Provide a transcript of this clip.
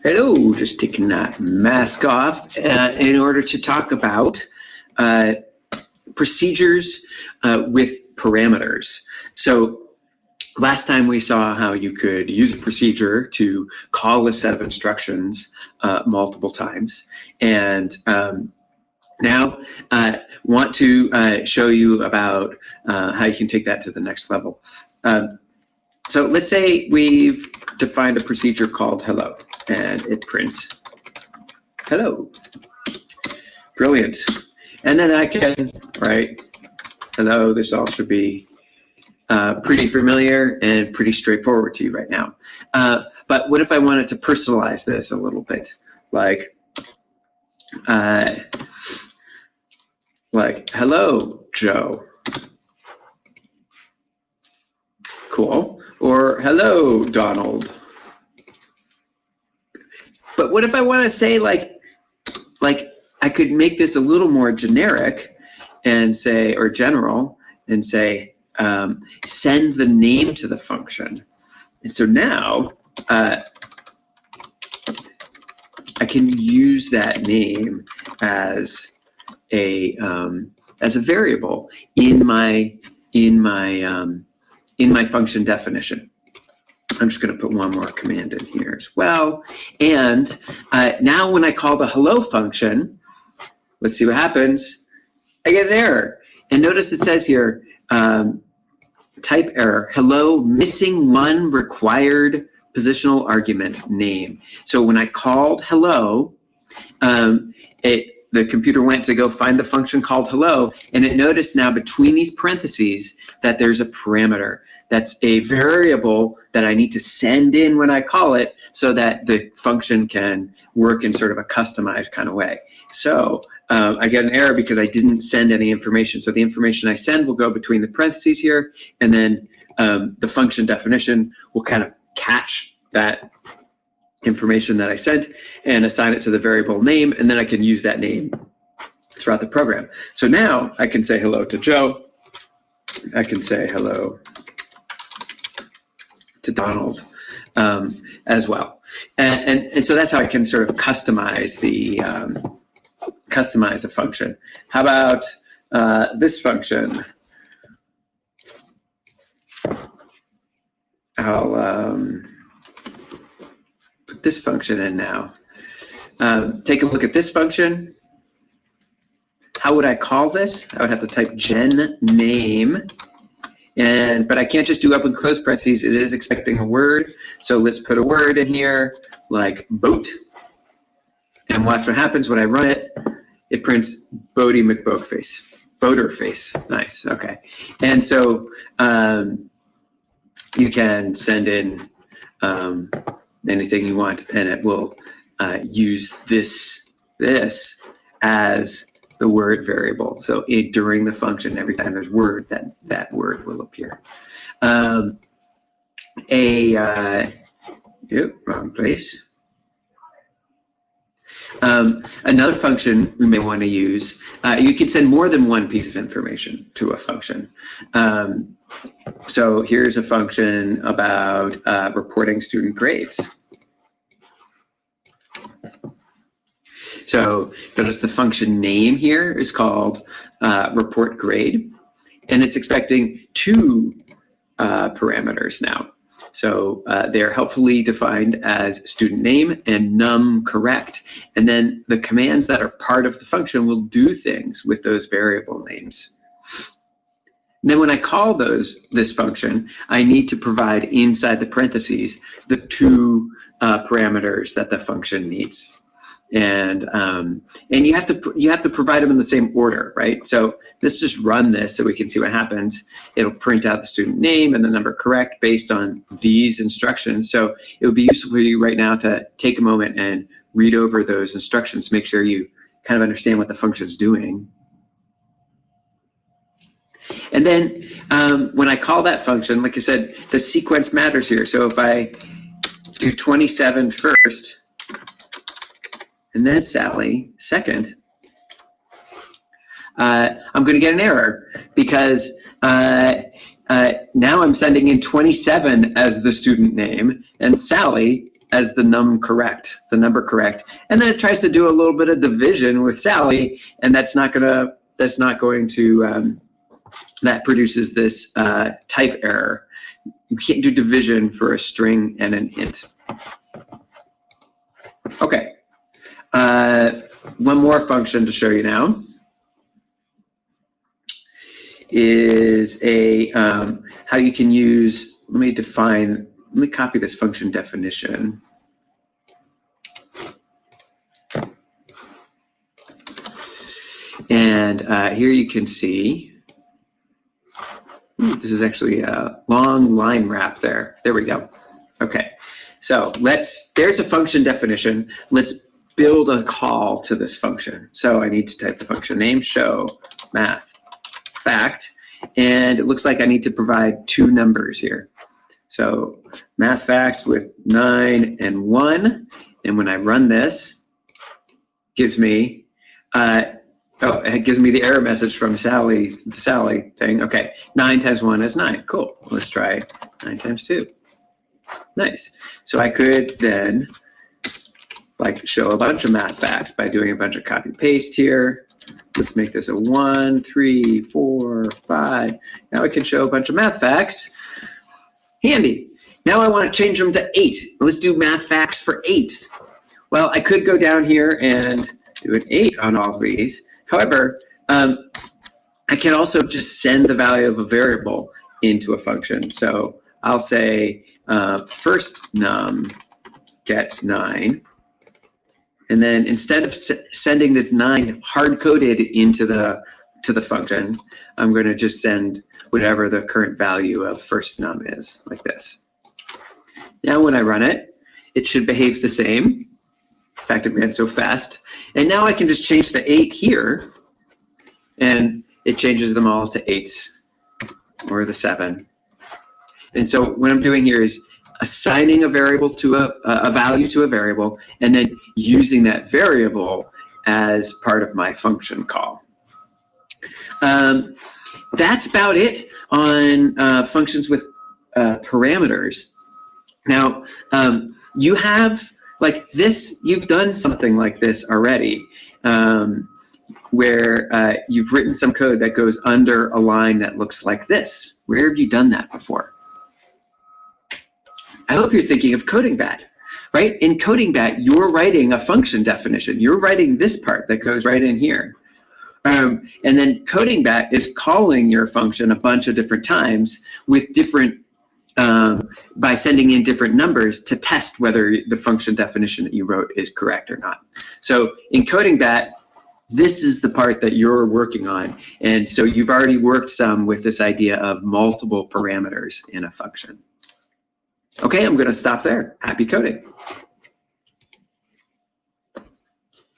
Hello, just taking that mask off in order to talk about procedures with parameters. So last time we saw how you could use a procedure to call a set of instructions multiple times, and now want to show you about how you can take that to the next level. So let's say we've defined a procedure called hello, and it prints hello. Brilliant. And then I can write hello. This all should be pretty familiar and pretty straightforward to you right now. But what if I wanted to personalize this a little bit? Like hello, Joe. Cool. Or hello, Donald. But what if I want to say like I could make this a little more generic and say, or general, and say send the name to the function. And so now I can use that name as a variable in my function definition. I'm just going to put one more command in here as well. And now when I call the hello function, let's see what happens. I get an error. And notice it says here, type error, hello, missing one required positional argument name. So when I called hello, the computer went to go find the function called hello, and it noticed now between these parentheses that there's a parameter. That's a variable that I need to send in when I call it so that the function can work in sort of a customized kind of way. So I get an error because I didn't send any information. So the information I send will go between the parentheses here, and then the function definition will kind of catch that information that I sent and assign it to the variable name, and then I can use that name throughout the program. So now I can say hello to Joe. I can say hello to Donald as well. And so that's how I can sort of customize the function. How about this function? I'll put this function in now. Take a look at this function. How would I call this? I would have to type gen name, but I can't just do open close parentheses. It is expecting a word, so let's put a word in here like boat, and watch what happens when I run it. It prints Bodie McBoatface, boater face. Nice. Okay, and so you can send in anything you want, and it will use this as the word variable. So during the function, every time there's word, that word will appear. Wrong place. Another function we may want to use, you can send more than one piece of information to a function. So here's a function about reporting student grades. So notice the function name here is called report grade, and it's expecting two parameters now. So they're helpfully defined as student name and num correct, and then the commands that are part of the function will do things with those variable names. And then when I call this function, I need to provide inside the parentheses the two parameters that the function needs. And you have to provide them in the same order, right? So let's just run this so we can see what happens. It'll print out the student name and the number correct based on these instructions. So it would be useful for you right now to take a moment and read over those instructions, make sure you kind of understand what the function's doing. And then when I call that function, like I said, the sequence matters here. So if I do 27 first, and then Sally second, I'm going to get an error because now I'm sending in 27 as the student name, and Sally as the number correct, and then it tries to do a little bit of division with Sally, and that produces this type error. You can't do division for a string and an int. Okay, one more function to show you now is how you can use, let me copy this function definition. And here you can see, this is actually a long line wrap there. There we go. Okay, so there's a function definition. Let's build a call to this function. So I need to type the function name, show math fact, and it looks like I need to provide 2 numbers here. So math facts with 9 and 1, and when I run this, gives me it gives me the error message from the Sally thing. Okay, 9 times 1 is 9. Cool. Let's try 9 times 2. Nice. So I could then show a bunch of math facts by doing a bunch of copy paste here. Let's make this a 1, 3, 4, 5. Now I can show a bunch of math facts. Handy. Now I want to change them to 8. Let's do math facts for 8. Well, I could go down here and do an 8 on all of these. However, I can also just send the value of a variable into a function. So I'll say first num gets 9. And then instead of sending this 9 hard-coded into the function, I'm going to just send whatever the current value of first num is, like this. Now when I run it, it should behave the same. In fact, it ran so fast. And now I can just change the 8 here, and it changes them all to 8s or the 7. And so what I'm doing here is assigning a variable to a value to a variable, and then using that variable as part of my function call. That's about it on functions with parameters. Now, you have you've done something like this already, where you've written some code that goes under a line that looks like this. Where have you done that before? I hope you're thinking of CodingBat, right? In CodingBat, you're writing a function definition. You're writing this part that goes right in here. And then CodingBat is calling your function a bunch of different times with different, by sending in different numbers to test whether the function definition that you wrote is correct or not. So in CodingBat, this is the part that you're working on. And so you've already worked some with this idea of multiple parameters in a function. Okay, I'm going to stop there. Happy coding.